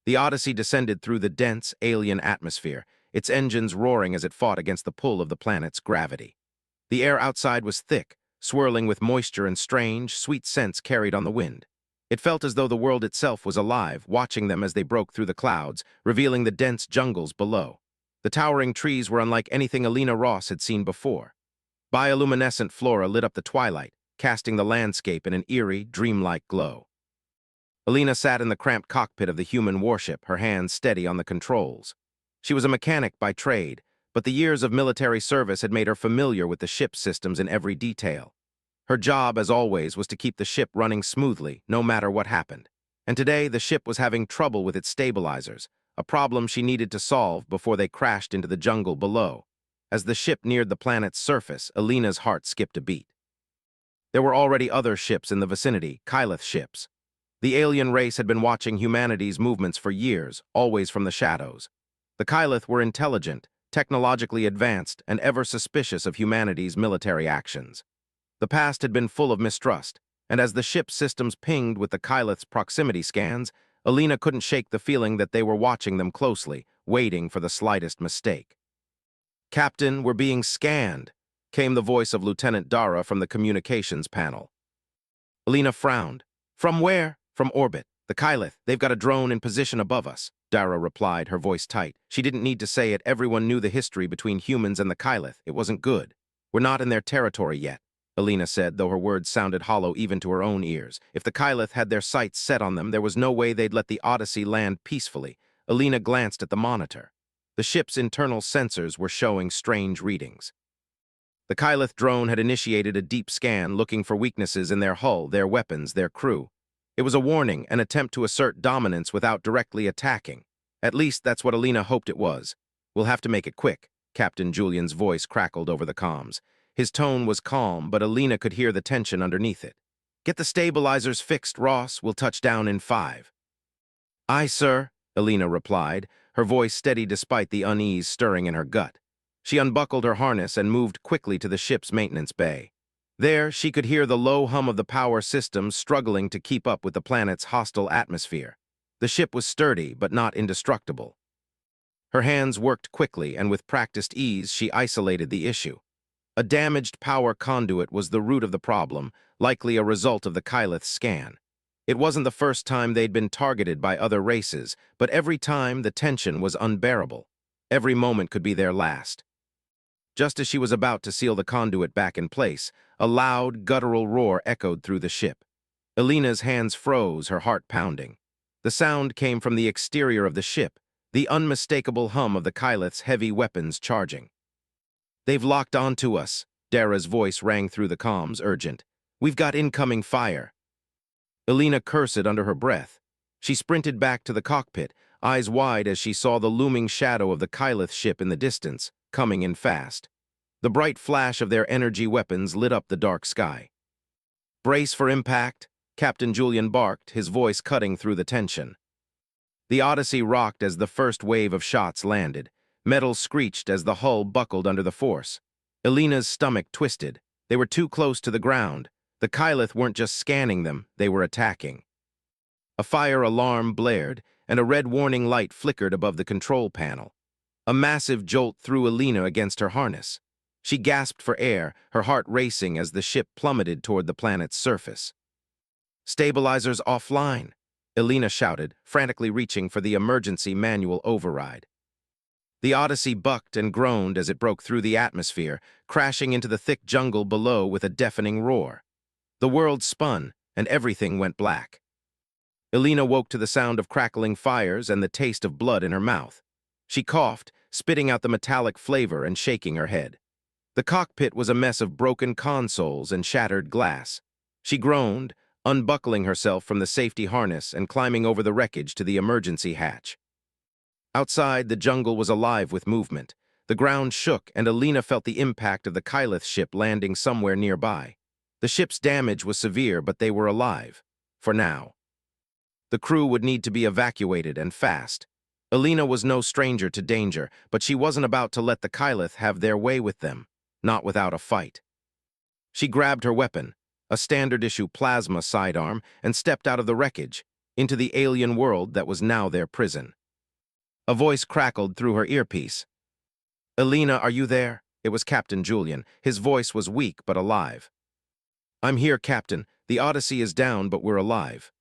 The Odyssey descended through the dense, alien atmosphere, its engines roaring as it fought against the pull of the planet's gravity. The air outside was thick, swirling with moisture and strange, sweet scents carried on the wind. It felt as though the world itself was alive, watching them as they broke through the clouds, revealing the dense jungles below. The towering trees were unlike anything Alina Ross had seen before. Bioluminescent flora lit up the twilight, casting the landscape in an eerie, dreamlike glow. Alina sat in the cramped cockpit of the human warship, her hands steady on the controls. She was a mechanic by trade, but the years of military service had made her familiar with the ship's systems in every detail. Her job, as always, was to keep the ship running smoothly, no matter what happened. And today, the ship was having trouble with its stabilizers, a problem she needed to solve before they crashed into the jungle below. As the ship neared the planet's surface, Alina's heart skipped a beat. There were already other ships in the vicinity, Kylith ships. The alien race had been watching humanity's movements for years, always from the shadows. The Kylith were intelligent, technologically advanced, and ever suspicious of humanity's military actions. The past had been full of mistrust, and as the ship's systems pinged with the Kylith's proximity scans, Alina couldn't shake the feeling that they were watching them closely, waiting for the slightest mistake. "Captain, we're being scanned," came the voice of Lieutenant Dara from the communications panel. Alina frowned. "From where?" "From orbit. The Kylith, they've got a drone in position above us," Dara replied, her voice tight. She didn't need to say it. Everyone knew the history between humans and the Kylith. It wasn't good. "We're not in their territory yet," Alina said, though her words sounded hollow even to her own ears. If the Kylith had their sights set on them, there was no way they'd let the Odyssey land peacefully. Alina glanced at the monitor. The ship's internal sensors were showing strange readings. The Kylith drone had initiated a deep scan, looking for weaknesses in their hull, their weapons, their crew. It was a warning, an attempt to assert dominance without directly attacking. At least that's what Alina hoped it was. "We'll have to make it quick," Captain Julian's voice crackled over the comms. His tone was calm, but Alina could hear the tension underneath it. "Get the stabilizers fixed, Ross. We'll touch down in 5. "Aye, sir," Alina replied, her voice steady despite the unease stirring in her gut. She unbuckled her harness and moved quickly to the ship's maintenance bay. There, she could hear the low hum of the power systems struggling to keep up with the planet's hostile atmosphere. The ship was sturdy, but not indestructible. Her hands worked quickly, and with practiced ease, she isolated the issue. A damaged power conduit was the root of the problem, likely a result of the Kylith's scan. It wasn't the first time they'd been targeted by other races, but every time the tension was unbearable. Every moment could be their last. Just as she was about to seal the conduit back in place, a loud, guttural roar echoed through the ship. Alina's hands froze, her heart pounding. The sound came from the exterior of the ship, the unmistakable hum of the Kylith's heavy weapons charging. "They've locked onto us," Dara's voice rang through the comms, urgent. "We've got incoming fire." Alina cursed under her breath. She sprinted back to the cockpit, eyes wide as she saw the looming shadow of the Kylith ship in the distance, coming in fast. The bright flash of their energy weapons lit up the dark sky. "Brace for impact," Captain Julian barked, his voice cutting through the tension. The Odyssey rocked as the first wave of shots landed. Metal screeched as the hull buckled under the force. Alina's stomach twisted. They were too close to the ground. The Kylith weren't just scanning them, they were attacking. A fire alarm blared, and a red warning light flickered above the control panel. A massive jolt threw Alina against her harness. She gasped for air, her heart racing as the ship plummeted toward the planet's surface. "Stabilizers offline," Alina shouted, frantically reaching for the emergency manual override. The Odyssey bucked and groaned as it broke through the atmosphere, crashing into the thick jungle below with a deafening roar. The world spun, and everything went black. Alina woke to the sound of crackling fires and the taste of blood in her mouth. She coughed, spitting out the metallic flavor and shaking her head. The cockpit was a mess of broken consoles and shattered glass. She groaned, unbuckling herself from the safety harness and climbing over the wreckage to the emergency hatch. Outside, the jungle was alive with movement. The ground shook, and Alina felt the impact of the Kylith ship landing somewhere nearby. The ship's damage was severe, but they were alive. For now. The crew would need to be evacuated, and fast. Alina was no stranger to danger, but she wasn't about to let the Kylith have their way with them, not without a fight. She grabbed her weapon, a standard-issue plasma sidearm, and stepped out of the wreckage. into the alien world that was now their prison. A voice crackled through her earpiece. "Elena, are you there?" It was Captain Julian. His voice was weak but alive. "I'm here, Captain. The Odyssey is down, but we're alive."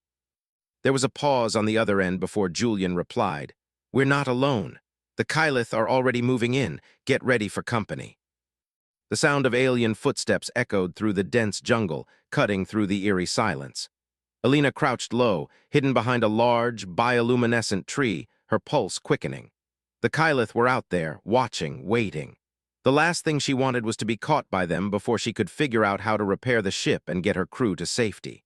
There was a pause on the other end before Julian replied. "We're not alone. The Kylith are already moving in. Get ready for company." The sound of alien footsteps echoed through the dense jungle, cutting through the eerie silence. Elena crouched low, hidden behind a large, bioluminescent tree, her pulse quickening. The Kylith were out there, watching, waiting. The last thing she wanted was to be caught by them before she could figure out how to repair the ship and get her crew to safety.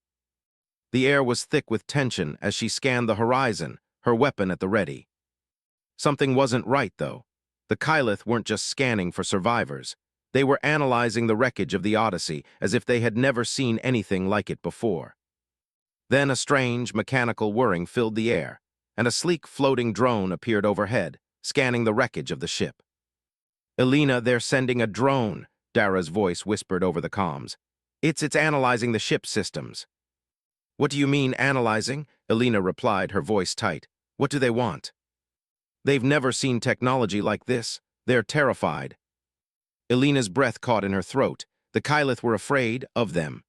The air was thick with tension as she scanned the horizon, her weapon at the ready. Something wasn't right, though. The Kylith weren't just scanning for survivors. They were analyzing the wreckage of the Odyssey as if they had never seen anything like it before. Then a strange, mechanical whirring filled the air, and a sleek floating drone appeared overhead, scanning the wreckage of the ship. "Elena, they're sending a drone," Dara's voice whispered over the comms. It's analyzing the ship's systems." "What do you mean, analyzing?" Elena replied, her voice tight. "What do they want?" "They've never seen technology like this. They're terrified." Elena's breath caught in her throat. The Kylith were afraid of them.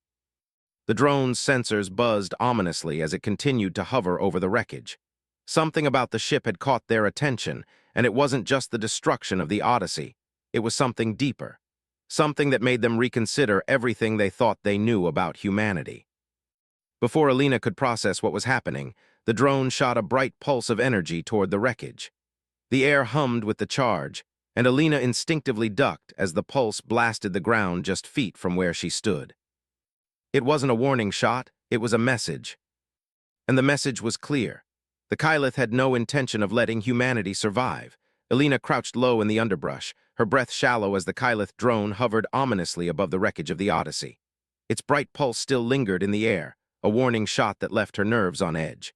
The drone's sensors buzzed ominously as it continued to hover over the wreckage. Something about the ship had caught their attention, and it wasn't just the destruction of the Odyssey. It was something deeper. Something that made them reconsider everything they thought they knew about humanity. Before Elena could process what was happening, the drone shot a bright pulse of energy toward the wreckage. The air hummed with the charge, and Elena instinctively ducked as the pulse blasted the ground just feet from where she stood. It wasn't a warning shot, it was a message. And the message was clear. The Kylith had no intention of letting humanity survive. Elena crouched low in the underbrush, her breath shallow as the Kylith drone hovered ominously above the wreckage of the Odyssey. Its bright pulse still lingered in the air, a warning shot that left her nerves on edge.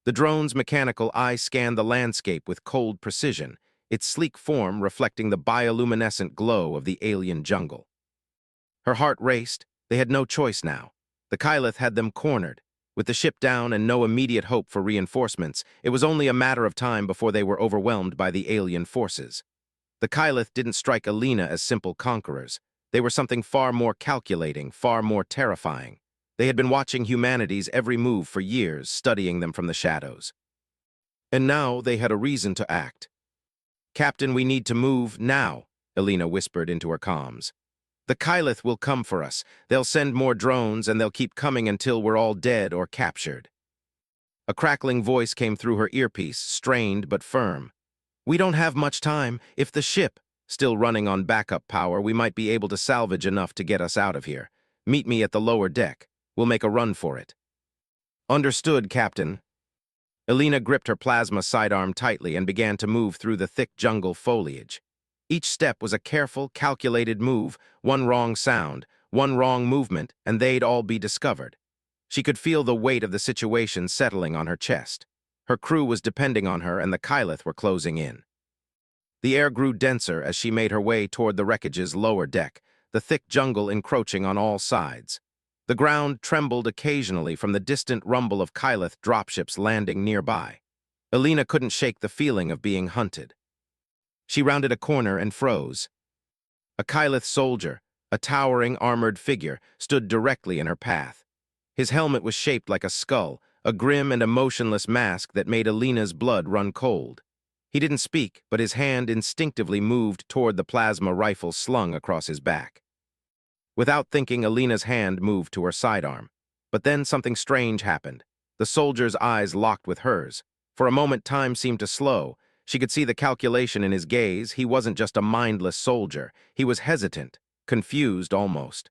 The drone's mechanical eye scanned the landscape with cold precision, its sleek form reflecting the bioluminescent glow of the alien jungle. Her heart raced. They had no choice now. The Kylith had them cornered. With the ship down and no immediate hope for reinforcements, it was only a matter of time before they were overwhelmed by the alien forces. The Kylith didn't strike Elena as simple conquerors. They were something far more calculating, far more terrifying. They had been watching humanity's every move for years, studying them from the shadows. And now they had a reason to act. "Captain, we need to move now," Elena whispered into her comms. "The Kylith will come for us. They'll send more drones, and they'll keep coming until we're all dead or captured." A crackling voice came through her earpiece, strained but firm. "We don't have much time. If the ship, still running on backup power, we might be able to salvage enough to get us out of here. Meet me at the lower deck. We'll make a run for it." "Understood, Captain." Elena gripped her plasma sidearm tightly and began to move through the thick jungle foliage. Each step was a careful, calculated move, one wrong sound, one wrong movement, and they'd all be discovered. She could feel the weight of the situation settling on her chest. Her crew was depending on her, and the Kylith were closing in. The air grew denser as she made her way toward the wreckage's lower deck, the thick jungle encroaching on all sides. The ground trembled occasionally from the distant rumble of Kylith dropships landing nearby. Elena couldn't shake the feeling of being hunted. She rounded a corner and froze. A Kylith soldier, a towering armored figure, stood directly in her path. His helmet was shaped like a skull, a grim and emotionless mask that made Elena's blood run cold. He didn't speak, but his hand instinctively moved toward the plasma rifle slung across his back. Without thinking, Elena's hand moved to her sidearm. But then something strange happened. The soldier's eyes locked with hers. For a moment, time seemed to slow. She could see the calculation in his gaze. He wasn't just a mindless soldier. He was hesitant, confused almost.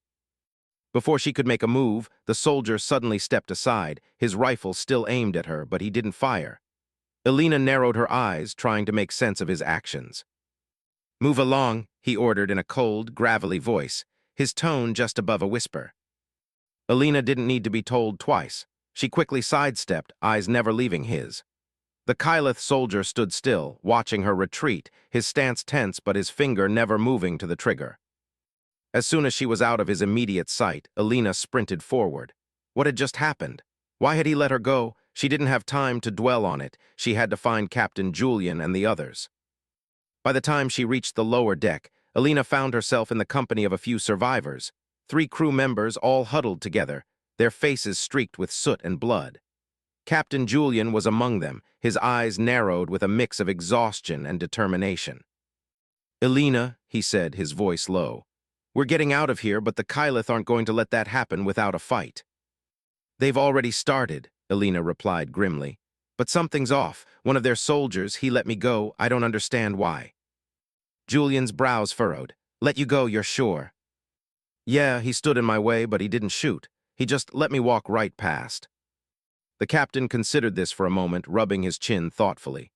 Before she could make a move, the soldier suddenly stepped aside, his rifle still aimed at her, but he didn't fire. Elena narrowed her eyes, trying to make sense of his actions. "Move along," he ordered in a cold, gravelly voice, his tone just above a whisper. Elena didn't need to be told twice. She quickly sidestepped, eyes never leaving his. The Kylith soldier stood still, watching her retreat, his stance tense but his finger never moving to the trigger. As soon as she was out of his immediate sight, Elena sprinted forward. What had just happened? Why had he let her go? She didn't have time to dwell on it. She had to find Captain Julian and the others. By the time she reached the lower deck, Alina found herself in the company of a few survivors, 3 crew members all huddled together, their faces streaked with soot and blood. Captain Julian was among them, his eyes narrowed with a mix of exhaustion and determination. "Alina," he said, his voice low, "we're getting out of here, but the Kylith aren't going to let that happen without a fight." "They've already started," Alina replied grimly. "But something's off. One of their soldiers, he let me go. I don't understand why." Julian's brows furrowed. "Let you go, you're sure?" "Yeah, he stood in my way, but he didn't shoot. He just let me walk right past." The captain considered this for a moment, rubbing his chin thoughtfully.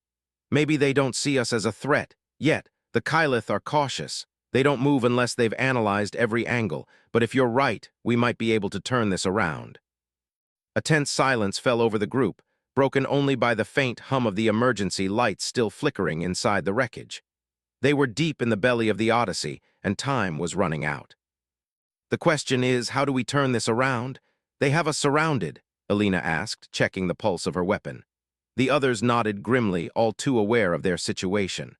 "Maybe they don't see us as a threat. Yet, the Kylith are cautious. They don't move unless they've analyzed every angle, but if you're right, we might be able to turn this around." A tense silence fell over the group, broken only by the faint hum of the emergency lights still flickering inside the wreckage. They were deep in the belly of the Odyssey, and time was running out. "The question is, how do we turn this around? They have us surrounded," Alina asked, checking the pulse of her weapon. The others nodded grimly, all too aware of their situation.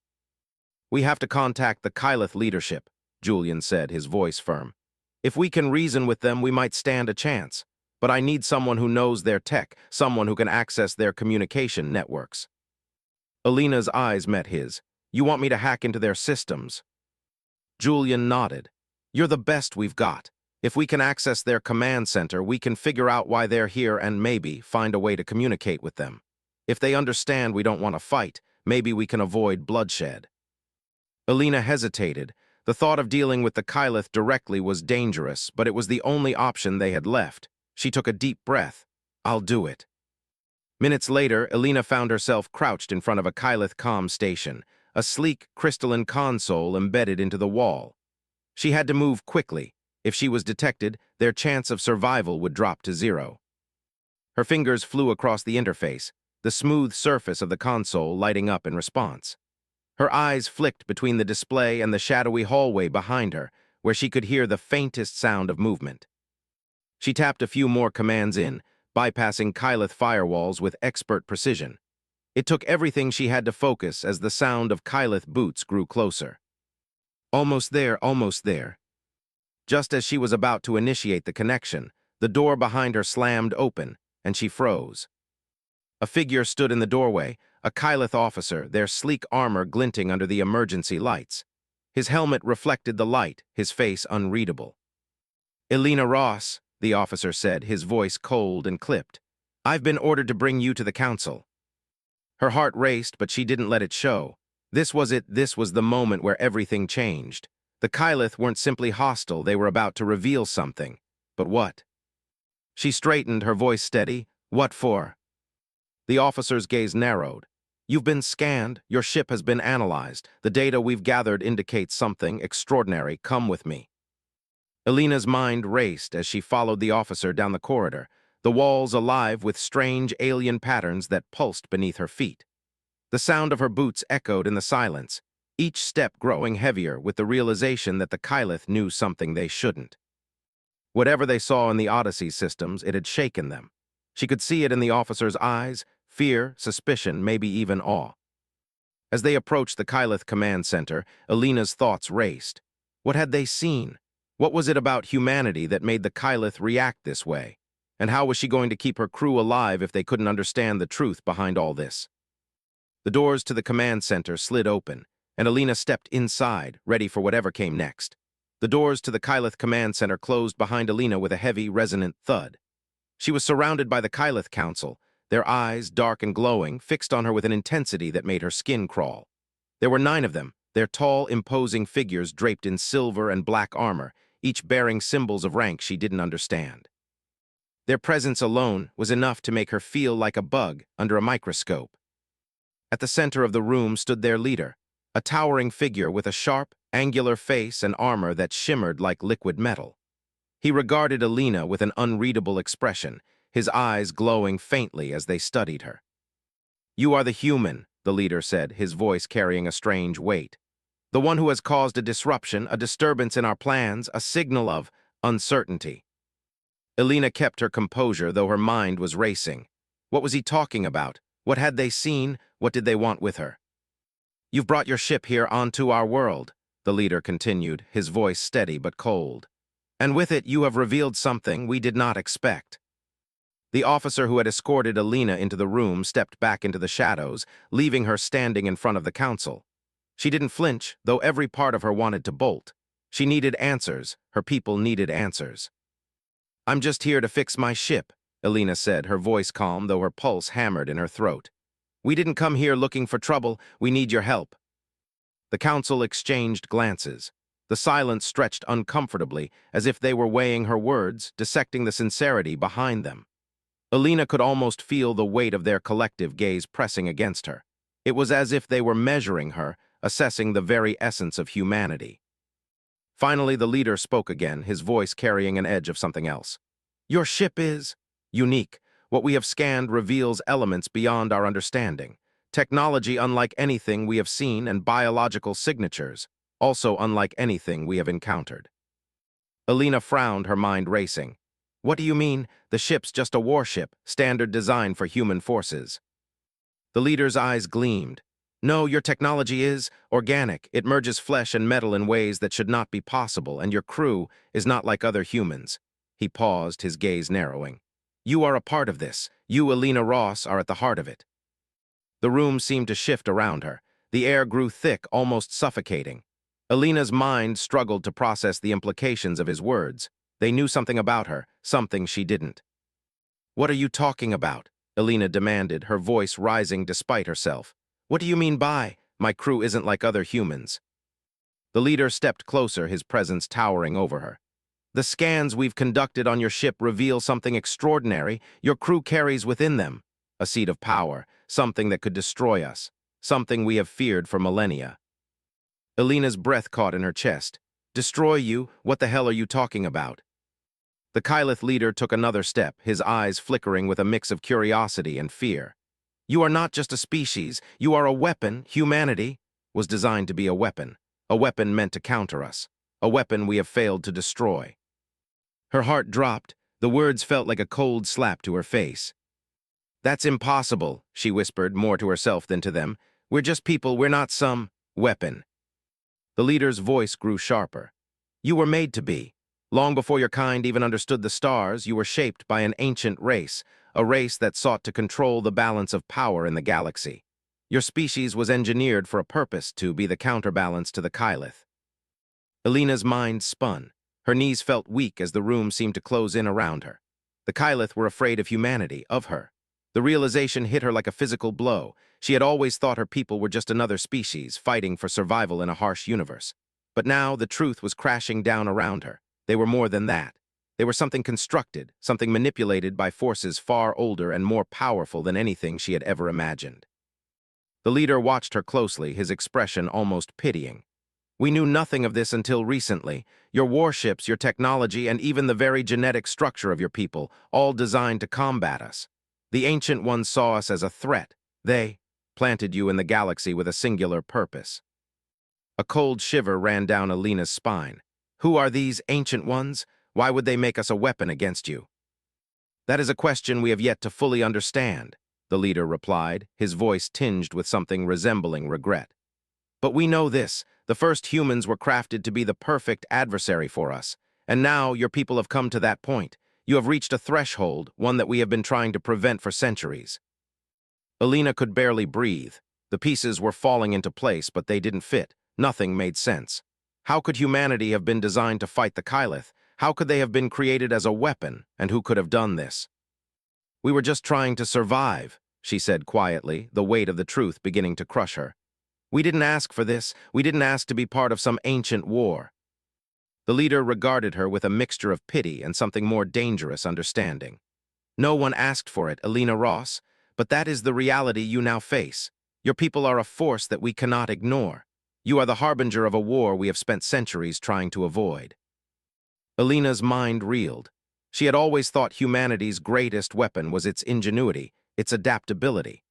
"We have to contact the Kylith leadership," Julian said, his voice firm. "If we can reason with them, we might stand a chance. But I need someone who knows their tech, someone who can access their communication networks." Alina's eyes met his. "You want me to hack into their systems?" Julian nodded. "You're the best we've got. If we can access their command center, we can figure out why they're here and maybe find a way to communicate with them. If they understand we don't want to fight, maybe we can avoid bloodshed." Alina hesitated. The thought of dealing with the Kylith directly was dangerous, but it was the only option they had left. She took a deep breath. "I'll do it." Minutes later, Alina found herself crouched in front of a Kylith comm station, a sleek, crystalline console embedded into the wall. She had to move quickly. If she was detected, their chance of survival would drop to 0. Her fingers flew across the interface, the smooth surface of the console lighting up in response. Her eyes flicked between the display and the shadowy hallway behind her, where she could hear the faintest sound of movement. She tapped a few more commands in, bypassing Kylith firewalls with expert precision. It took everything she had to focus as the sound of Kylith boots grew closer. "Almost there, almost there." Just as she was about to initiate the connection, the door behind her slammed open, and she froze. A figure stood in the doorway, a Kylith officer, their sleek armor glinting under the emergency lights. His helmet reflected the light, his face unreadable. "Alina Ross," the officer said, his voice cold and clipped. "I've been ordered to bring you to the council." Her heart raced, but she didn't let it show. This was it. This was the moment where everything changed. The Kylith weren't simply hostile, they were about to reveal something. But what? She straightened, her voice steady. "What for?" The officer's gaze narrowed. "You've been scanned. Your ship has been analyzed. The data we've gathered indicates something extraordinary. Come with me." Alina's mind raced as she followed the officer down the corridor, the walls alive with strange alien patterns that pulsed beneath her feet. The sound of her boots echoed in the silence, each step growing heavier with the realization that the Kylith knew something they shouldn't. Whatever they saw in the Odyssey systems, it had shaken them. She could see it in the officer's eyes, fear, suspicion, maybe even awe. As they approached the Kylith command center, Alina's thoughts raced. What had they seen? What was it about humanity that made the Kylith react this way? And how was she going to keep her crew alive if they couldn't understand the truth behind all this? The doors to the command center slid open, and Alina stepped inside, ready for whatever came next. The doors to the Kylith command center closed behind Alina with a heavy, resonant thud. She was surrounded by the Kylith Council, their eyes, dark and glowing, fixed on her with an intensity that made her skin crawl. There were 9 of them, their tall, imposing figures draped in silver and black armor, each bearing symbols of rank she didn't understand. Their presence alone was enough to make her feel like a bug under a microscope. At the center of the room stood their leader, a towering figure with a sharp, angular face and armor that shimmered like liquid metal. He regarded Alina with an unreadable expression, his eyes glowing faintly as they studied her. "You are the human," the leader said, his voice carrying a strange weight. "The one who has caused a disruption, a disturbance in our plans, a signal of uncertainty." Alina kept her composure, though her mind was racing. What was he talking about? What had they seen? What did they want with her? You've brought your ship here onto our world, the leader continued, his voice steady but cold. And with it you have revealed something we did not expect. The officer who had escorted Alina into the room stepped back into the shadows, leaving her standing in front of the council. She didn't flinch, though every part of her wanted to bolt. She needed answers. Her people needed answers. I'm just here to fix my ship, Alina said, her voice calm though her pulse hammered in her throat. We didn't come here looking for trouble. We need your help. The council exchanged glances. The silence stretched uncomfortably, as if they were weighing her words, dissecting the sincerity behind them. Alina could almost feel the weight of their collective gaze pressing against her. It was as if they were measuring her, assessing the very essence of humanity. Finally, the leader spoke again, his voice carrying an edge of something else. Your ship is unique. What we have scanned reveals elements beyond our understanding. Technology unlike anything we have seen and biological signatures, also unlike anything we have encountered. Alina frowned, her mind racing. What do you mean? The ship's just a warship, standard design for human forces. The leader's eyes gleamed. No, your technology is organic. It merges flesh and metal in ways that should not be possible, and your crew is not like other humans. He paused, his gaze narrowing. You are a part of this. You, Alina Ross, are at the heart of it. The room seemed to shift around her. The air grew thick, almost suffocating. Alina's mind struggled to process the implications of his words. They knew something about her, something she didn't. What are you talking about? Alina demanded, her voice rising despite herself. What do you mean by, my crew isn't like other humans? The leader stepped closer, his presence towering over her. The scans we've conducted on your ship reveal something extraordinary your crew carries within them. A seed of power, something that could destroy us, something we have feared for millennia. Alina's breath caught in her chest. Destroy you? What the hell are you talking about? The Kylith leader took another step, his eyes flickering with a mix of curiosity and fear. You are not just a species, you are a weapon. Humanity was designed to be a weapon meant to counter us, a weapon we have failed to destroy. Her heart dropped, the words felt like a cold slap to her face. That's impossible, she whispered, more to herself than to them. We're just people, we're not some weapon. The leader's voice grew sharper. You were made to be. Long before your kind even understood the stars, you were shaped by an ancient race, a race that sought to control the balance of power in the galaxy. Your species was engineered for a purpose, to be the counterbalance to the Kylith. Alina's mind spun. Her knees felt weak as the room seemed to close in around her. The Kylith were afraid of humanity, of her. The realization hit her like a physical blow. She had always thought her people were just another species, fighting for survival in a harsh universe. But now the truth was crashing down around her. They were more than that. They were something constructed, something manipulated by forces far older and more powerful than anything she had ever imagined. The leader watched her closely, his expression almost pitying. We knew nothing of this until recently. Your warships, your technology, and even the very genetic structure of your people, all designed to combat us. The Ancient Ones saw us as a threat. They planted you in the galaxy with a singular purpose. A cold shiver ran down Alina's spine. Who are these Ancient Ones? Why would they make us a weapon against you? That is a question we have yet to fully understand, the leader replied, his voice tinged with something resembling regret. But we know this. The first humans were crafted to be the perfect adversary for us. And now your people have come to that point. You have reached a threshold, one that we have been trying to prevent for centuries. Alina could barely breathe. The pieces were falling into place, but they didn't fit. Nothing made sense. How could humanity have been designed to fight the Kylith? How could they have been created as a weapon, and who could have done this? We were just trying to survive, she said quietly, the weight of the truth beginning to crush her. We didn't ask for this. We didn't ask to be part of some ancient war. The leader regarded her with a mixture of pity and something more dangerous understanding. No one asked for it, Alina Ross, but that is the reality you now face. Your people are a force that we cannot ignore. You are the harbinger of a war we have spent centuries trying to avoid. Alina's mind reeled. She had always thought humanity's greatest weapon was its ingenuity, its adaptability.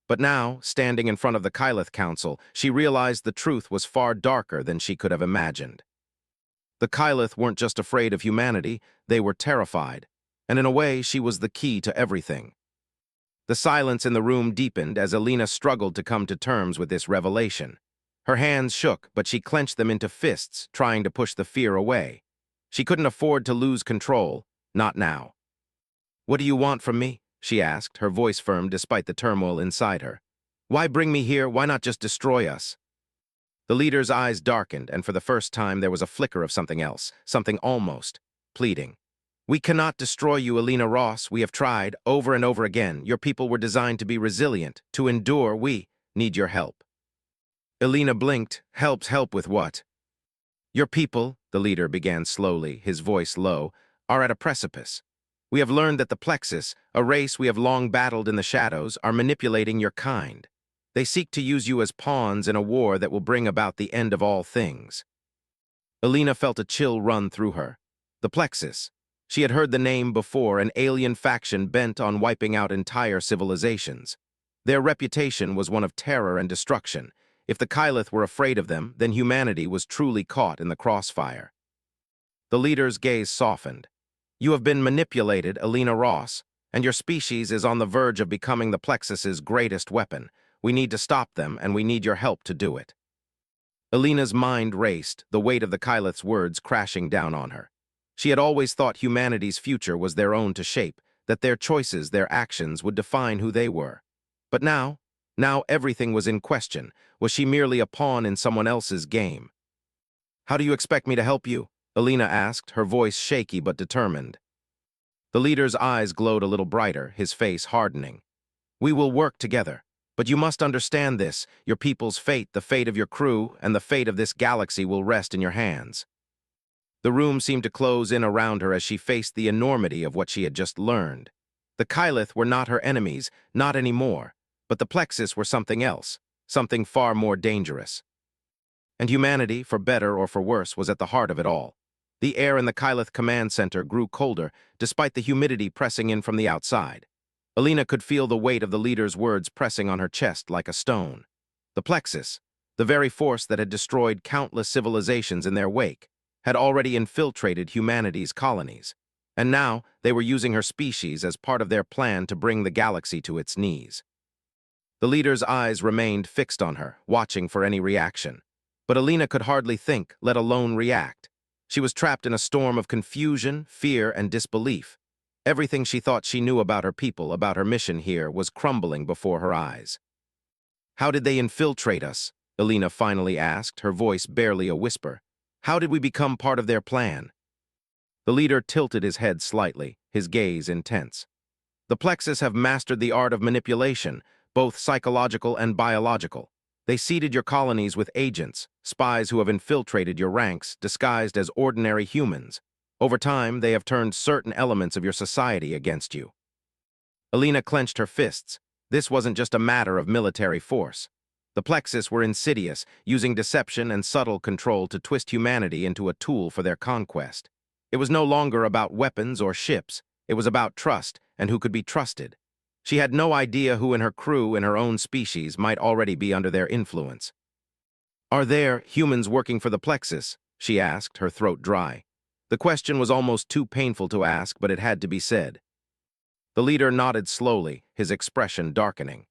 But now, standing in front of the Kylith Council, she realized the truth was far darker than she could have imagined. The Kylith weren't just afraid of humanity, they were terrified. And in a way, she was the key to everything. The silence in the room deepened as Alina struggled to come to terms with this revelation. Her hands shook, but she clenched them into fists, trying to push the fear away. She couldn't afford to lose control, not now. "What do you want from me?" she asked, her voice firm despite the turmoil inside her. "Why bring me here? Why not just destroy us?" The leader's eyes darkened, and for the first time there was a flicker of something else, something almost pleading. "We cannot destroy you, Alina Ross. We have tried, over and over again. Your people were designed to be resilient, to endure. We need your help." Alina blinked. Help with what? "Your people," the leader began slowly, his voice low, "are at a precipice. We have learned that the Plexus, a race we have long battled in the shadows, are manipulating your kind. They seek to use you as pawns in a war that will bring about the end of all things." Alina felt a chill run through her. The Plexus. She had heard the name before, an alien faction bent on wiping out entire civilizations. Their reputation was one of terror and destruction. If the Kylith were afraid of them, then humanity was truly caught in the crossfire. The leader's gaze softened. "You have been manipulated, Alina Ross, and your species is on the verge of becoming the Plexus's greatest weapon. We need to stop them, and we need your help to do it." Alina's mind raced, the weight of the Kylith's words crashing down on her. She had always thought humanity's future was their own to shape, that their choices, their actions, would define who they were. But now everything was in question. Was she merely a pawn in someone else's game? "How do you expect me to help you?" Alina asked, her voice shaky but determined. The leader's eyes glowed a little brighter, his face hardening. "We will work together. But you must understand this. Your people's fate, the fate of your crew, and the fate of this galaxy will rest in your hands." The room seemed to close in around her as she faced the enormity of what she had just learned. The Kylith were not her enemies, not anymore, but the Plexus were something else, something far more dangerous. And humanity, for better or for worse, was at the heart of it all. The air in the Kylith command center grew colder, despite the humidity pressing in from the outside. Alina could feel the weight of the leader's words pressing on her chest like a stone. The Plexus, the very force that had destroyed countless civilizations in their wake, had already infiltrated humanity's colonies, and now they were using her species as part of their plan to bring the galaxy to its knees. The leader's eyes remained fixed on her, watching for any reaction. But Alina could hardly think, let alone react. She was trapped in a storm of confusion, fear, and disbelief. Everything she thought she knew about her people, about her mission here, was crumbling before her eyes. "How did they infiltrate us?" Alina finally asked, her voice barely a whisper. "How did we become part of their plan?" The leader tilted his head slightly, his gaze intense. "The Plexus have mastered the art of manipulation, both psychological and biological. They seeded your colonies with agents, spies who have infiltrated your ranks, disguised as ordinary humans. Over time, they have turned certain elements of your society against you." Alina clenched her fists. This wasn't just a matter of military force. The Plexus were insidious, using deception and subtle control to twist humanity into a tool for their conquest. It was no longer about weapons or ships. It was about trust and who could be trusted. She had no idea who in her crew and her own species might already be under their influence. "Are there humans working for the Plexus?" she asked, her throat dry. The question was almost too painful to ask, but it had to be said. The leader nodded slowly, his expression darkening.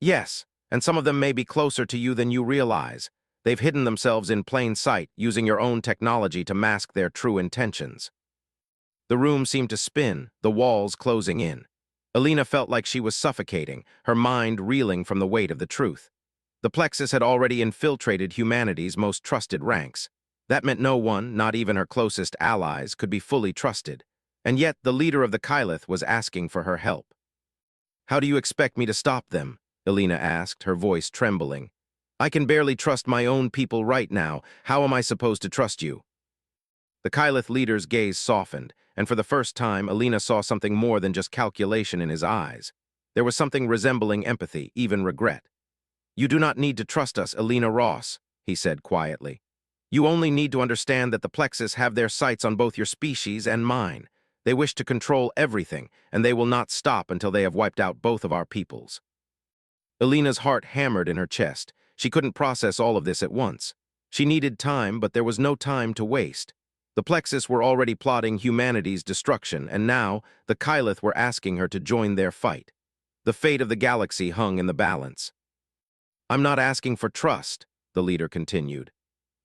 "Yes, and some of them may be closer to you than you realize. They've hidden themselves in plain sight, using your own technology to mask their true intentions." The room seemed to spin, the walls closing in. Alina felt like she was suffocating, her mind reeling from the weight of the truth. The Plexus had already infiltrated humanity's most trusted ranks. That meant no one, not even her closest allies, could be fully trusted. And yet the leader of the Kylith was asking for her help. "How do you expect me to stop them?" Alina asked, her voice trembling. "I can barely trust my own people right now. How am I supposed to trust you?" The Kylith leader's gaze softened, and for the first time, Alina saw something more than just calculation in his eyes. There was something resembling empathy, even regret. "You do not need to trust us, Alina Ross," he said quietly. "You only need to understand that the Plexus have their sights on both your species and mine. They wish to control everything, and they will not stop until they have wiped out both of our peoples." Alina's heart hammered in her chest. She couldn't process all of this at once. She needed time, but there was no time to waste. The Plexus were already plotting humanity's destruction, and now the Kylith were asking her to join their fight. The fate of the galaxy hung in the balance. "I'm not asking for trust," the leader continued.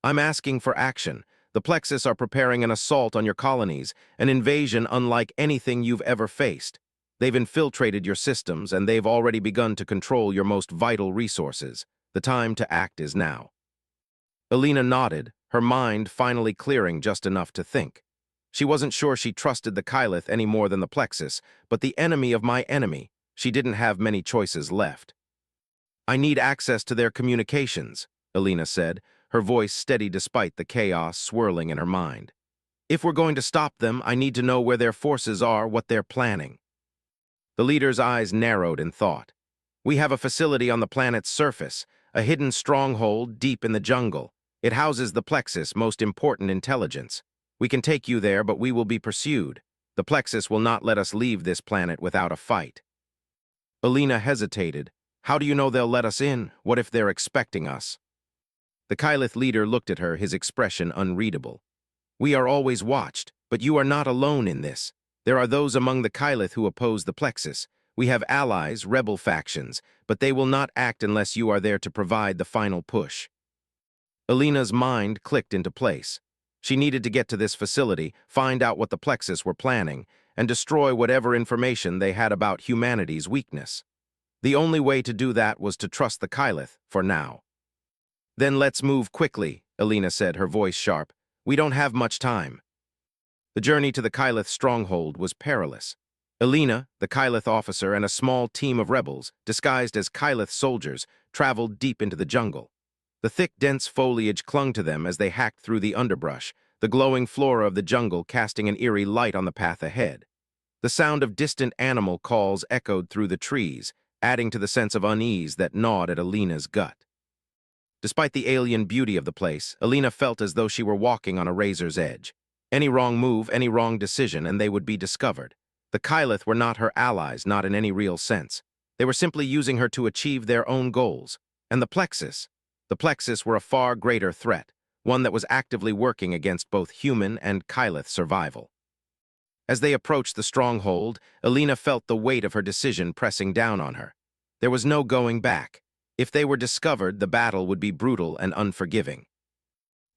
"I'm asking for action. The Plexus are preparing an assault on your colonies, an invasion unlike anything you've ever faced. They've infiltrated your systems, and they've already begun to control your most vital resources. The time to act is now." Alina nodded, her mind finally clearing just enough to think. She wasn't sure she trusted the Kylith any more than the Plexus, but the enemy of my enemy, she didn't have many choices left. "I need access to their communications," Alina said, her voice steady despite the chaos swirling in her mind. "If we're going to stop them, I need to know where their forces are, what they're planning." The leader's eyes narrowed in thought. "We have a facility on the planet's surface, a hidden stronghold deep in the jungle. It houses the Plexus' most important intelligence. We can take you there, but we will be pursued. The Plexus will not let us leave this planet without a fight." Alina hesitated. "How do you know they'll let us in? What if they're expecting us?" The Kylith leader looked at her, his expression unreadable. "We are always watched, but you are not alone in this. There are those among the Kylith who oppose the Plexus. We have allies, rebel factions, but they will not act unless you are there to provide the final push." Alina's mind clicked into place. She needed to get to this facility, find out what the Plexus were planning, and destroy whatever information they had about humanity's weakness. The only way to do that was to trust the Kylith, for now. "Then let's move quickly," Alina said, her voice sharp. "We don't have much time." The journey to the Kylith stronghold was perilous. Alina, the Kylith officer, and a small team of rebels, disguised as Kylith soldiers, traveled deep into the jungle. The thick, dense foliage clung to them as they hacked through the underbrush, the glowing flora of the jungle casting an eerie light on the path ahead. The sound of distant animal calls echoed through the trees, adding to the sense of unease that gnawed at Alina's gut. Despite the alien beauty of the place, Alina felt as though she were walking on a razor's edge. Any wrong move, any wrong decision, and they would be discovered. The Kylith were not her allies, not in any real sense. They were simply using her to achieve their own goals. And the Plexus were a far greater threat, one that was actively working against both human and Kylith survival. As they approached the stronghold, Alina felt the weight of her decision pressing down on her. There was no going back. If they were discovered, the battle would be brutal and unforgiving.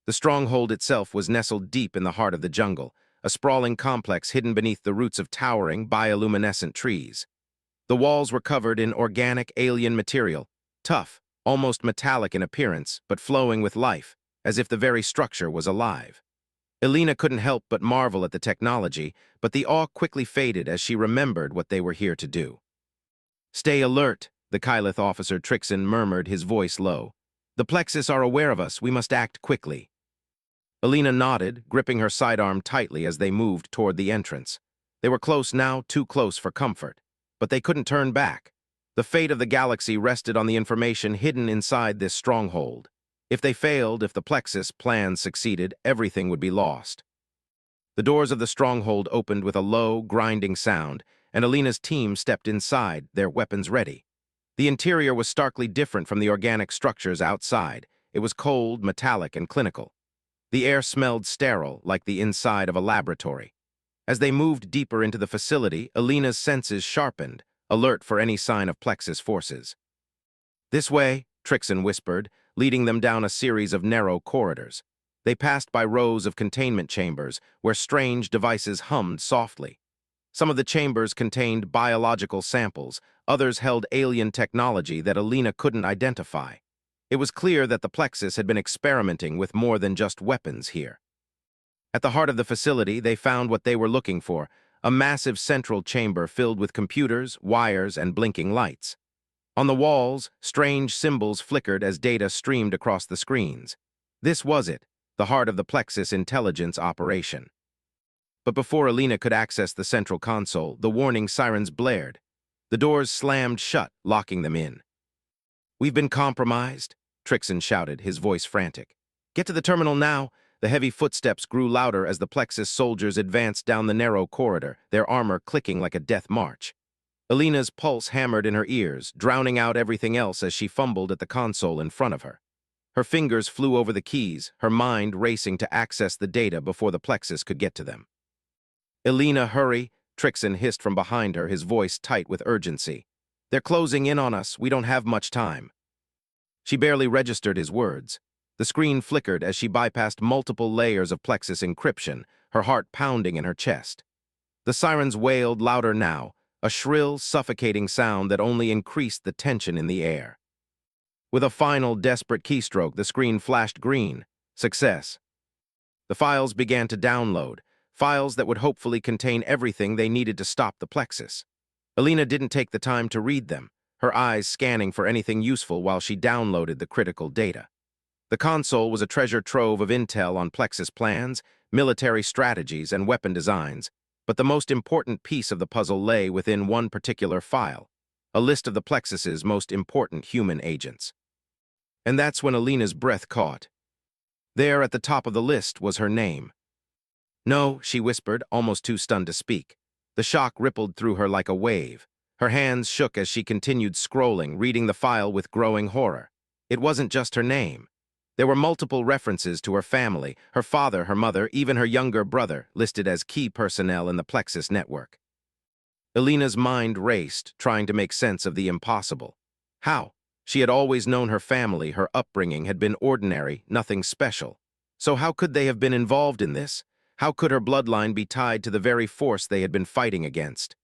The stronghold itself was nestled deep in the heart of the jungle, a sprawling complex hidden beneath the roots of towering, bioluminescent trees. The walls were covered in organic alien material, tough, almost metallic in appearance, but flowing with life, as if the very structure was alive. Alina couldn't help but marvel at the technology, but the awe quickly faded as she remembered what they were here to do. "Stay alert," the Kylith officer Trixon murmured, his voice low. "The Plexus are aware of us. We must act quickly." Alina nodded, gripping her sidearm tightly as they moved toward the entrance. They were close now, too close for comfort. But they couldn't turn back. The fate of the galaxy rested on the information hidden inside this stronghold. If they failed, if the Plexus plan succeeded, everything would be lost. The doors of the stronghold opened with a low, grinding sound, and Alina's team stepped inside, their weapons ready. The interior was starkly different from the organic structures outside. It was cold, metallic, and clinical. The air smelled sterile, like the inside of a laboratory. As they moved deeper into the facility, Alina's senses sharpened, alert for any sign of Plexus forces. "This way," Trixon whispered, leading them down a series of narrow corridors. They passed by rows of containment chambers, where strange devices hummed softly. Some of the chambers contained biological samples, others held alien technology that Alina couldn't identify. It was clear that the Plexus had been experimenting with more than just weapons here. At the heart of the facility, they found what they were looking for, a massive central chamber filled with computers, wires, and blinking lights. On the walls, strange symbols flickered as data streamed across the screens. This was it, the heart of the Plexus intelligence operation. But before Alina could access the central console, the warning sirens blared. The doors slammed shut, locking them in. "We've been compromised," Trixon shouted, his voice frantic. "Get to the terminal now." The heavy footsteps grew louder as the Plexus soldiers advanced down the narrow corridor, their armor clicking like a death march. Alina's pulse hammered in her ears, drowning out everything else as she fumbled at the console in front of her. Her fingers flew over the keys, her mind racing to access the data before the Plexus could get to them. "Alina, hurry," Trixon hissed from behind her, his voice tight with urgency. They're closing in on us. We don't have much time. She barely registered his words. The screen flickered as she bypassed multiple layers of plexus encryption, her heart pounding in her chest. The sirens wailed louder now, a shrill, suffocating sound that only increased the tension in the air. With a final, desperate keystroke, the screen flashed green. Success. The files began to download, files that would hopefully contain everything they needed to stop the plexus. Alina didn't take the time to read them, her eyes scanning for anything useful while she downloaded the critical data. The console was a treasure trove of intel on plexus plans, military strategies, and weapon designs, but the most important piece of the puzzle lay within one particular file, a list of the plexus's most important human agents. And that's when Alina's breath caught. There at the top of the list was her name. "No," she whispered, almost too stunned to speak. The shock rippled through her like a wave. Her hands shook as she continued scrolling, reading the file with growing horror. It wasn't just her name. There were multiple references to her family, her father, her mother, even her younger brother, listed as key personnel in the Plexus network. Alina's mind raced, trying to make sense of the impossible. How? She had always known her family, her upbringing had been ordinary, nothing special. So how could they have been involved in this? How could her bloodline be tied to the very force they had been fighting against?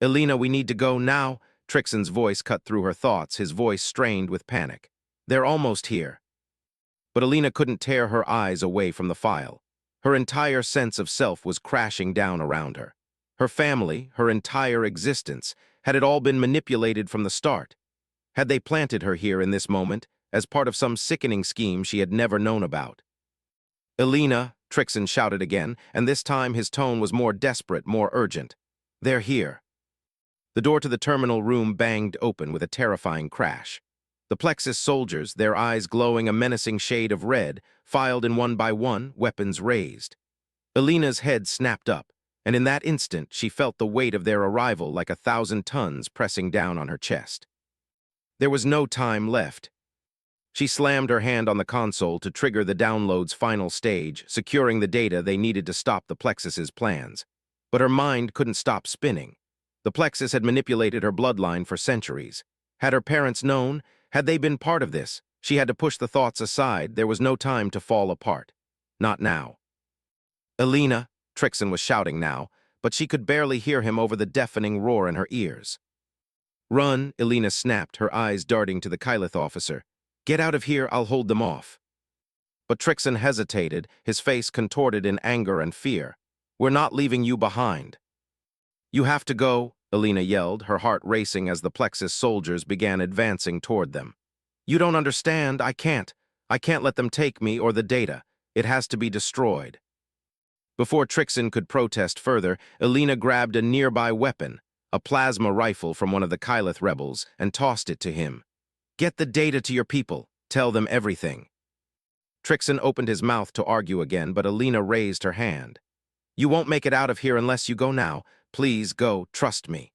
"Alina, we need to go now," Trixon's voice cut through her thoughts, his voice strained with panic. "They're almost here." But Alina couldn't tear her eyes away from the file. Her entire sense of self was crashing down around her. Her family, her entire existence, had it all been manipulated from the start? Had they planted her here in this moment, as part of some sickening scheme she had never known about? "Alina," Trixon shouted again, and this time his tone was more desperate, more urgent. "They're here." The door to the terminal room banged open with a terrifying crash. The Plexus soldiers, their eyes glowing a menacing shade of red, filed in one by one, weapons raised. Alina's head snapped up, and in that instant she felt the weight of their arrival like 1,000 tons pressing down on her chest. There was no time left. She slammed her hand on the console to trigger the download's final stage, securing the data they needed to stop the Plexus's plans. But her mind couldn't stop spinning. The Plexus had manipulated her bloodline for centuries. Had her parents known? Had they been part of this? She had to push the thoughts aside. There was no time to fall apart. Not now. "Alina," Trixon was shouting now, but she could barely hear him over the deafening roar in her ears. "Run," Alina snapped, her eyes darting to the Kylith officer. "Get out of here, I'll hold them off." But Trixon hesitated, his face contorted in anger and fear. "We're not leaving you behind." "You have to go," Alina yelled, her heart racing as the Plexus soldiers began advancing toward them. "You don't understand. I can't. I can't let them take me or the data. It has to be destroyed." Before Trixon could protest further, Alina grabbed a nearby weapon, a plasma rifle from one of the Kylith rebels, and tossed it to him. "Get the data to your people. Tell them everything." Trixon opened his mouth to argue again, but Alina raised her hand. "You won't make it out of here unless you go now. Please go, trust me."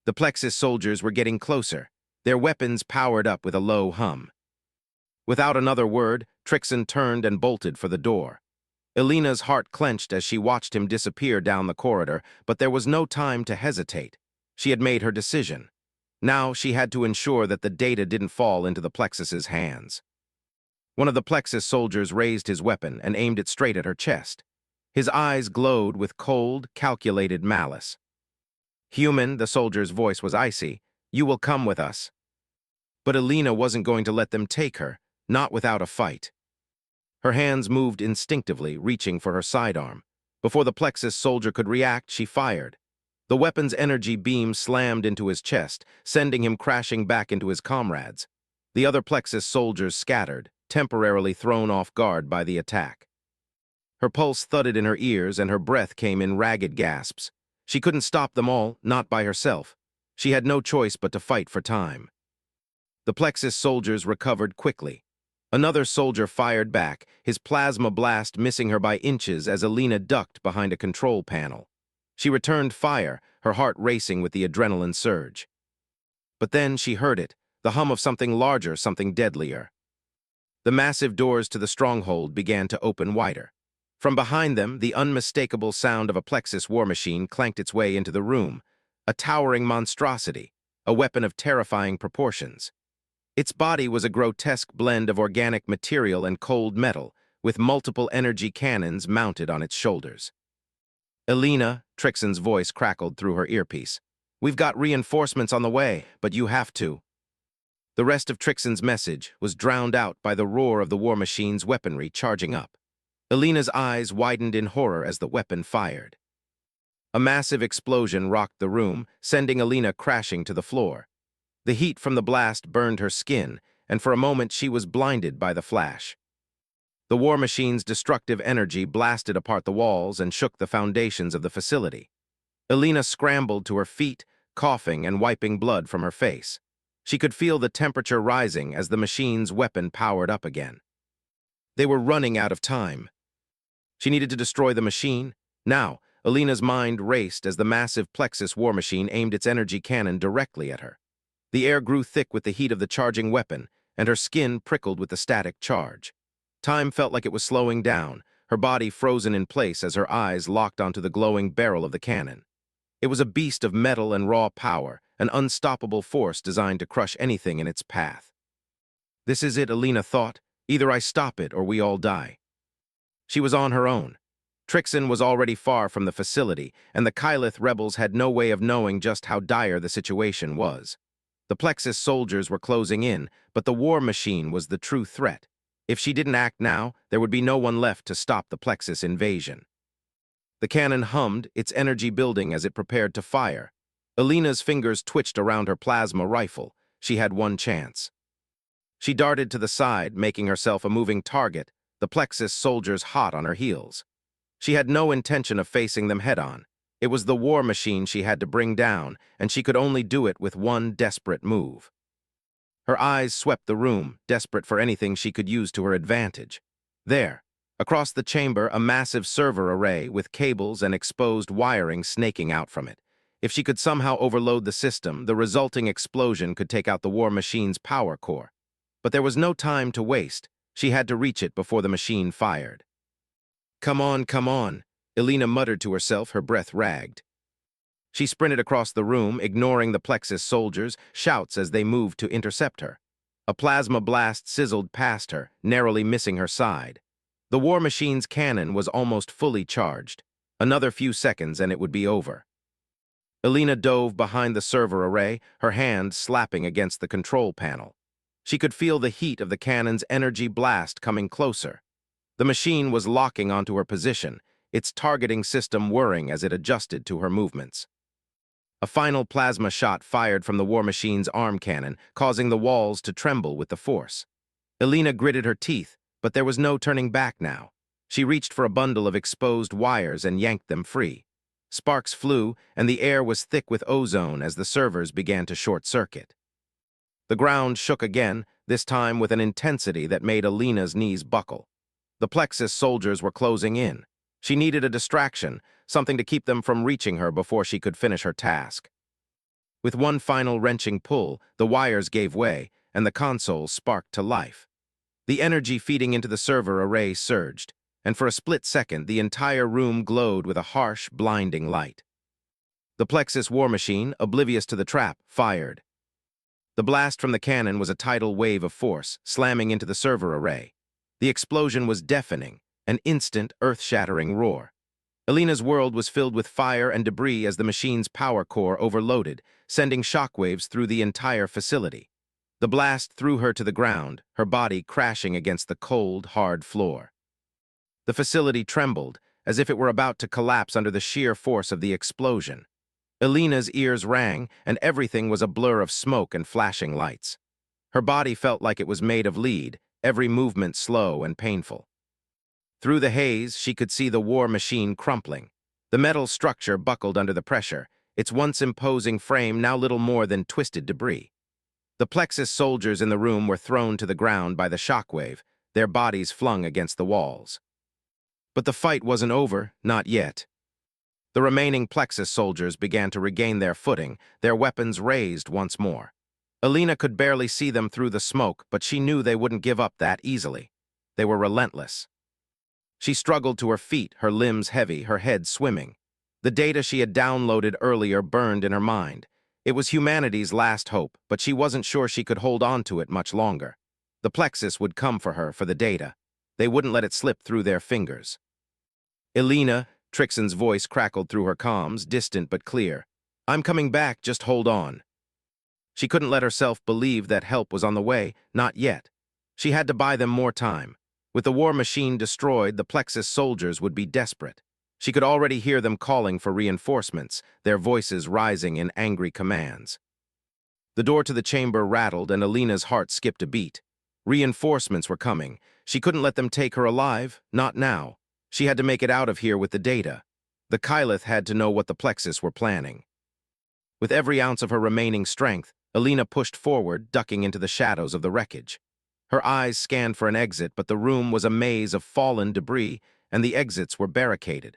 The Plexus soldiers were getting closer, their weapons powered up with a low hum. Without another word, Trixon turned and bolted for the door. Alina's heart clenched as she watched him disappear down the corridor, but there was no time to hesitate. She had made her decision. Now she had to ensure that the data didn't fall into the Plexus's hands. One of the Plexus soldiers raised his weapon and aimed it straight at her chest. His eyes glowed with cold, calculated malice. "Human," the soldier's voice was icy, "you will come with us." But Alina wasn't going to let them take her, not without a fight. Her hands moved instinctively, reaching for her sidearm. Before the Plexus soldier could react, she fired. The weapon's energy beam slammed into his chest, sending him crashing back into his comrades. The other Plexus soldiers scattered, temporarily thrown off guard by the attack. Her pulse thudded in her ears and her breath came in ragged gasps. She couldn't stop them all, not by herself. She had no choice but to fight for time. The Plexus soldiers recovered quickly. Another soldier fired back, his plasma blast missing her by inches as Alina ducked behind a control panel. She returned fire, her heart racing with the adrenaline surge. But then she heard it, the hum of something larger, something deadlier. The massive doors to the stronghold began to open wider. From behind them, the unmistakable sound of a Plexus war machine clanked its way into the room, a towering monstrosity, a weapon of terrifying proportions. Its body was a grotesque blend of organic material and cold metal, with multiple energy cannons mounted on its shoulders. "Elena," Trixon's voice crackled through her earpiece. "We've got reinforcements on the way, but you have to." The rest of Trixon's message was drowned out by the roar of the war machine's weaponry charging up. Elena's eyes widened in horror as the weapon fired. A massive explosion rocked the room, sending Elena crashing to the floor. The heat from the blast burned her skin, and for a moment she was blinded by the flash. The war machine's destructive energy blasted apart the walls and shook the foundations of the facility. Elena scrambled to her feet, coughing and wiping blood from her face. She could feel the temperature rising as the machine's weapon powered up again. They were running out of time. She needed to destroy the machine. Now, Elena's mind raced as the massive Plexus war machine aimed its energy cannon directly at her. The air grew thick with the heat of the charging weapon, and her skin prickled with the static charge. Time felt like it was slowing down, her body frozen in place as her eyes locked onto the glowing barrel of the cannon. It was a beast of metal and raw power, an unstoppable force designed to crush anything in its path. This is it, Elena thought. Either I stop it or we all die. She was on her own. Trixon was already far from the facility, and the Kylith rebels had no way of knowing just how dire the situation was. The Plexus soldiers were closing in, but the war machine was the true threat. If she didn't act now, there would be no one left to stop the Plexus invasion. The cannon hummed, its energy building as it prepared to fire. Elena's fingers twitched around her plasma rifle. She had one chance. She darted to the side, making herself a moving target, the Plexus soldiers hot on her heels. She had no intention of facing them head-on. It was the war machine she had to bring down, and she could only do it with one desperate move. Her eyes swept the room, desperate for anything she could use to her advantage. There, across the chamber, a massive server array with cables and exposed wiring snaking out from it. If she could somehow overload the system, the resulting explosion could take out the war machine's power core. But there was no time to waste. She had to reach it before the machine fired. Come on, Elena muttered to herself, her breath ragged. She sprinted across the room, ignoring the Plexus soldiers' shouts as they moved to intercept her. A plasma blast sizzled past her, narrowly missing her side. The war machine's cannon was almost fully charged. Another few seconds and it would be over. Elena dove behind the server array, her hand slapping against the control panel. She could feel the heat of the cannon's energy blast coming closer. The machine was locking onto her position, its targeting system whirring as it adjusted to her movements. A final plasma shot fired from the war machine's arm cannon, causing the walls to tremble with the force. Elena gritted her teeth, but there was no turning back now. She reached for a bundle of exposed wires and yanked them free. Sparks flew, and the air was thick with ozone as the servers began to short-circuit. The ground shook again, this time with an intensity that made Elena's knees buckle. The Plexus soldiers were closing in. She needed a distraction, something to keep them from reaching her before she could finish her task. With one final wrenching pull, the wires gave way, and the console sparked to life. The energy feeding into the server array surged, and for a split second, the entire room glowed with a harsh, blinding light. The Plexus war machine, oblivious to the trap, fired. The blast from the cannon was a tidal wave of force, slamming into the server array. The explosion was deafening, an instant, earth-shattering roar. Elena's world was filled with fire and debris as the machine's power core overloaded, sending shockwaves through the entire facility. The blast threw her to the ground, her body crashing against the cold, hard floor. The facility trembled, as if it were about to collapse under the sheer force of the explosion. Elena's ears rang, and everything was a blur of smoke and flashing lights. Her body felt like it was made of lead, every movement slow and painful. Through the haze, she could see the war machine crumpling. The metal structure buckled under the pressure, its once imposing frame now little more than twisted debris. The Plexus soldiers in the room were thrown to the ground by the shockwave, their bodies flung against the walls. But the fight wasn't over, not yet. The remaining Plexus soldiers began to regain their footing, their weapons raised once more. Elena could barely see them through the smoke, but she knew they wouldn't give up that easily. They were relentless. She struggled to her feet, her limbs heavy, her head swimming. The data she had downloaded earlier burned in her mind. It was humanity's last hope, but she wasn't sure she could hold on to it much longer. The Plexus would come for her for the data. They wouldn't let it slip through their fingers. Elena, Trixon's voice crackled through her comms, distant but clear. I'm coming back, just hold on. She couldn't let herself believe that help was on the way, not yet. She had to buy them more time. With the war machine destroyed, the Plexus soldiers would be desperate. She could already hear them calling for reinforcements, their voices rising in angry commands. The door to the chamber rattled and Elena's heart skipped a beat. Reinforcements were coming. She couldn't let them take her alive, not now. She had to make it out of here with the data. The Kylith had to know what the Plexus were planning. With every ounce of her remaining strength, Elena pushed forward, ducking into the shadows of the wreckage. Her eyes scanned for an exit, but the room was a maze of fallen debris, and the exits were barricaded.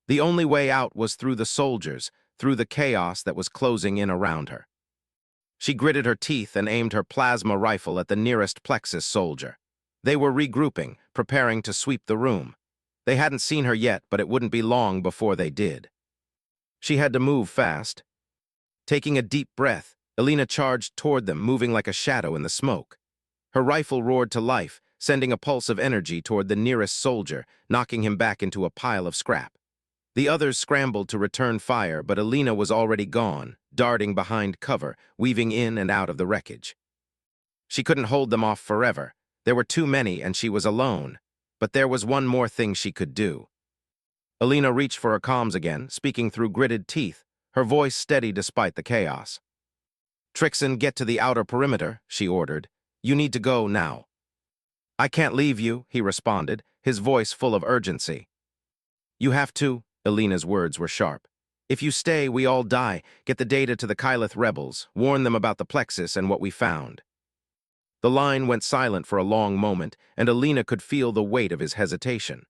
The only way out was through the soldiers, through the chaos that was closing in around her. She gritted her teeth and aimed her plasma rifle at the nearest Plexus soldier. They were regrouping, preparing to sweep the room. They hadn't seen her yet, but it wouldn't be long before they did. She had to move fast. Taking a deep breath, Elena charged toward them, moving like a shadow in the smoke. Her rifle roared to life, sending a pulse of energy toward the nearest soldier, knocking him back into a pile of scrap. The others scrambled to return fire, but Elena was already gone, darting behind cover, weaving in and out of the wreckage. She couldn't hold them off forever. There were too many, and she was alone. But there was one more thing she could do. Elena reached for her comms again, speaking through gritted teeth, her voice steady despite the chaos. Trixon, get to the outer perimeter, she ordered. You need to go now. I can't leave you, he responded, his voice full of urgency. You have to, Elena's words were sharp. If you stay, we all die. Get the data to the Kylith rebels. Warn them about the Plexus and what we found. The line went silent for a long moment, and Elena could feel the weight of his hesitation.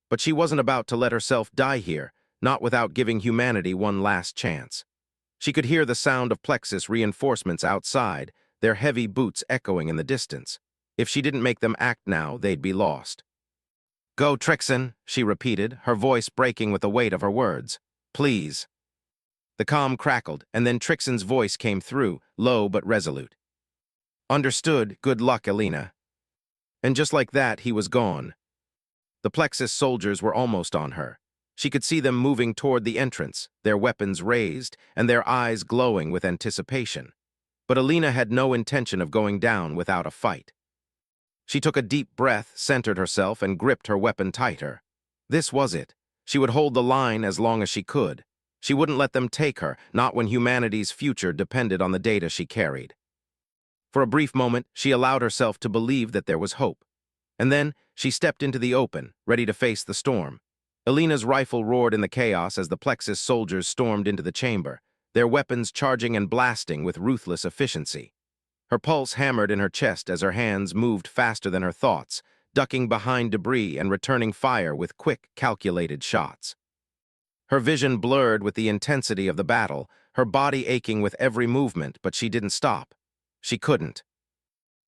But she wasn't about to let herself die here, not without giving humanity one last chance. She could hear the sound of Plexus reinforcements outside, their heavy boots echoing in the distance. If she didn't make them act now, they'd be lost. Go, Trixon, she repeated, her voice breaking with the weight of her words. Please. The comm crackled, and then Trixon's voice came through, low but resolute. Understood, good luck, Elena. And just like that, he was gone. The Plexus soldiers were almost on her. She could see them moving toward the entrance, their weapons raised, and their eyes glowing with anticipation. But Elena had no intention of going down without a fight. She took a deep breath, centered herself, and gripped her weapon tighter. This was it. She would hold the line as long as she could. She wouldn't let them take her, not when humanity's future depended on the data she carried. For a brief moment, she allowed herself to believe that there was hope. And then, she stepped into the open, ready to face the storm. Elena's rifle roared in the chaos as the Plexus soldiers stormed into the chamber, their weapons charging and blasting with ruthless efficiency. Her pulse hammered in her chest as her hands moved faster than her thoughts, ducking behind debris and returning fire with quick, calculated shots. Her vision blurred with the intensity of the battle, her body aching with every movement, but she didn't stop. She couldn't.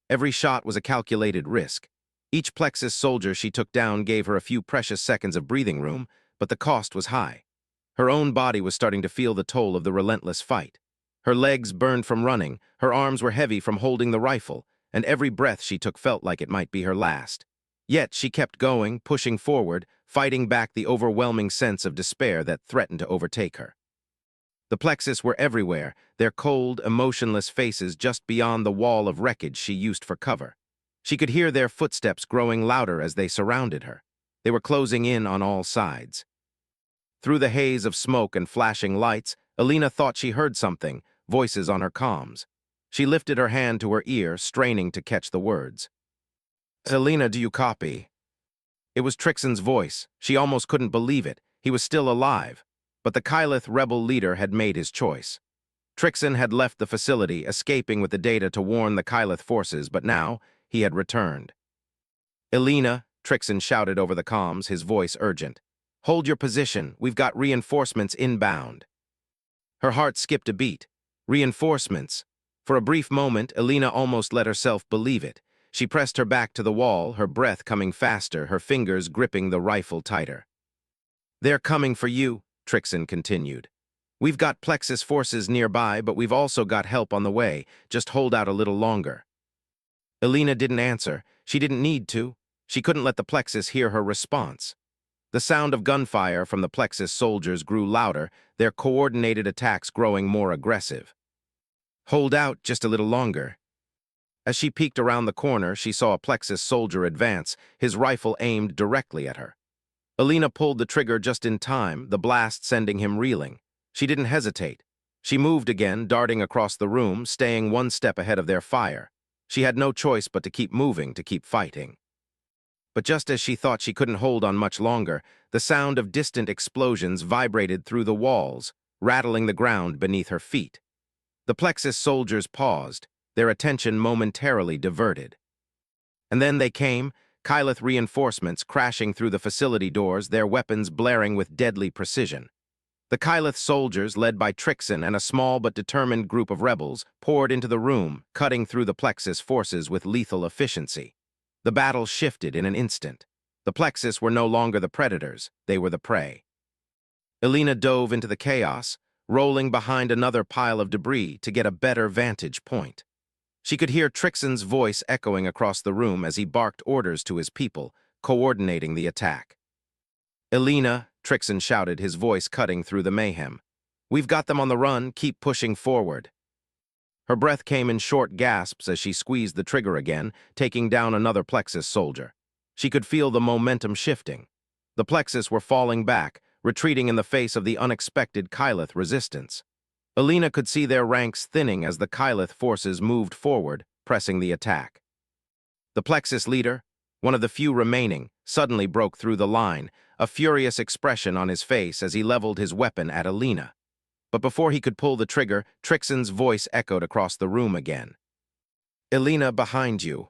Every shot was a calculated risk. Each Plexus soldier she took down gave her a few precious seconds of breathing room, but the cost was high. Her own body was starting to feel the toll of the relentless fight. Her legs burned from running, her arms were heavy from holding the rifle, and every breath she took felt like it might be her last. Yet she kept going, pushing forward, fighting back the overwhelming sense of despair that threatened to overtake her. The Plexus were everywhere, their cold, emotionless faces just beyond the wall of wreckage she used for cover. She could hear their footsteps growing louder as they surrounded her. They were closing in on all sides. Through the haze of smoke and flashing lights, Elena thought she heard something, voices on her comms. She lifted her hand to her ear, straining to catch the words. Elena, do you copy? It was Trixon's voice. She almost couldn't believe it. He was still alive. But the Kylith rebel leader had made his choice. Trixon had left the facility, escaping with the data to warn the Kylith forces, but now he had returned. Elena, Trixon shouted over the comms, his voice urgent. Hold your position. We've got reinforcements inbound. Her heart skipped a beat. Reinforcements. For a brief moment, Elena almost let herself believe it. She pressed her back to the wall, her breath coming faster, her fingers gripping the rifle tighter. They're coming for you, Trixon continued. We've got Plexus forces nearby, but we've also got help on the way. Just hold out a little longer. Elena didn't answer. She didn't need to. She couldn't let the Plexus hear her response. The sound of gunfire from the Plexus soldiers grew louder, their coordinated attacks growing more aggressive. Hold out just a little longer. As she peeked around the corner, she saw a Plexus soldier advance, his rifle aimed directly at her. Elena pulled the trigger just in time, the blast sending him reeling. She didn't hesitate. She moved again, darting across the room, staying one step ahead of their fire. She had no choice but to keep moving, to keep fighting. But just as she thought she couldn't hold on much longer, the sound of distant explosions vibrated through the walls, rattling the ground beneath her feet. The Plexus soldiers paused, their attention momentarily diverted. And then they came, Kylith reinforcements crashing through the facility doors, their weapons blaring with deadly precision. The Kylith soldiers, led by Trixon and a small but determined group of rebels, poured into the room, cutting through the Plexus forces with lethal efficiency. The battle shifted in an instant. The Plexus were no longer the predators, they were the prey. Elena dove into the chaos, rolling behind another pile of debris to get a better vantage point. She could hear Trixon's voice echoing across the room as he barked orders to his people, coordinating the attack. "Elena," Trixon shouted, his voice cutting through the mayhem. "We've got them on the run, keep pushing forward." Her breath came in short gasps as she squeezed the trigger again, taking down another Plexus soldier. She could feel the momentum shifting. The Plexus were falling back, retreating in the face of the unexpected Kylith resistance. Elena could see their ranks thinning as the Kylith forces moved forward, pressing the attack. The Plexus leader, one of the few remaining, suddenly broke through the line, a furious expression on his face as he leveled his weapon at Elena. But before he could pull the trigger, Trixon's voice echoed across the room again. "Elena, behind you."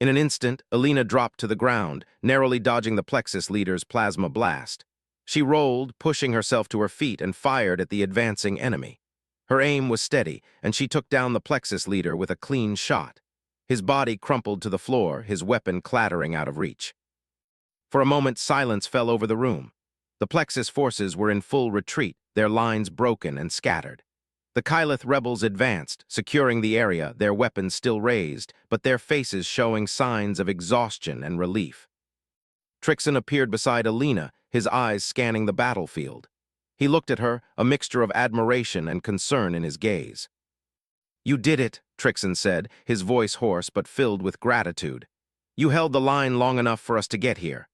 In an instant, Elena dropped to the ground, narrowly dodging the Plexus leader's plasma blast. She rolled, pushing herself to her feet, and fired at the advancing enemy. Her aim was steady, and she took down the Plexus leader with a clean shot. His body crumpled to the floor, his weapon clattering out of reach. For a moment, silence fell over the room. The Plexus forces were in full retreat, their lines broken and scattered. The Kylith rebels advanced, securing the area, their weapons still raised, but their faces showing signs of exhaustion and relief. Trixon appeared beside Elena, his eyes scanning the battlefield. He looked at her, a mixture of admiration and concern in his gaze. "You did it," Trixon said, his voice hoarse but filled with gratitude. "You held the line long enough for us to get here."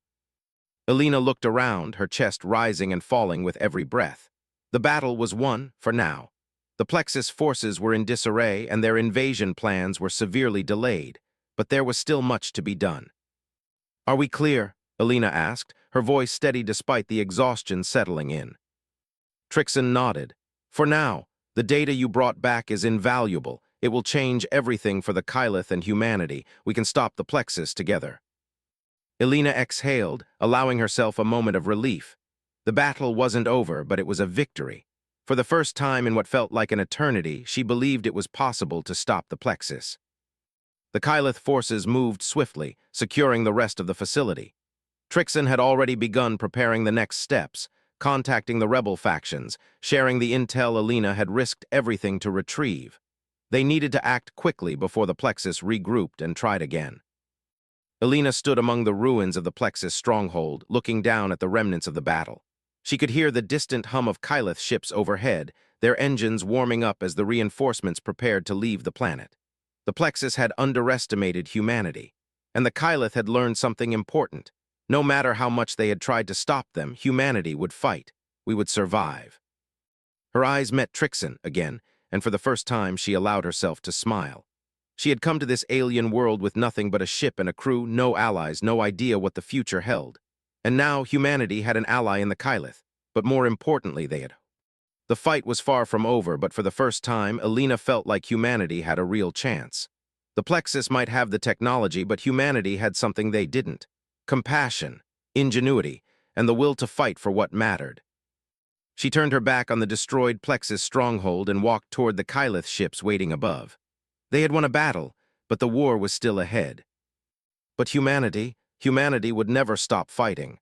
Elena looked around, her chest rising and falling with every breath. The battle was won, for now. The Plexus forces were in disarray and their invasion plans were severely delayed, but there was still much to be done. "Are we clear?" Elena asked, her voice steady despite the exhaustion settling in. Trixon nodded. "For now, the data you brought back is invaluable. It will change everything for the Kylith and humanity. We can stop the Plexus together." Elena exhaled, allowing herself a moment of relief. The battle wasn't over, but it was a victory. For the first time in what felt like an eternity, she believed it was possible to stop the Plexus. The Kylith forces moved swiftly, securing the rest of the facility. Trixon had already begun preparing the next steps, contacting the rebel factions, sharing the intel Elena had risked everything to retrieve. They needed to act quickly before the Plexus regrouped and tried again. Elena stood among the ruins of the Plexus stronghold, looking down at the remnants of the battle. She could hear the distant hum of Kylith ships overhead, their engines warming up as the reinforcements prepared to leave the planet. The Plexus had underestimated humanity, and the Kylith had learned something important. No matter how much they had tried to stop them, humanity would fight. We would survive. Her eyes met Trixon again, and for the first time she allowed herself to smile. She had come to this alien world with nothing but a ship and a crew, no allies, no idea what the future held. And now humanity had an ally in the Kylith, but more importantly The fight was far from over, but for the first time, Elena felt like humanity had a real chance. The Plexus might have the technology, but humanity had something they didn't. Compassion, ingenuity, and the will to fight for what mattered. She turned her back on the destroyed Plexus stronghold and walked toward the Kylith ships waiting above. They had won a battle, but the war was still ahead. But humanity would never stop fighting.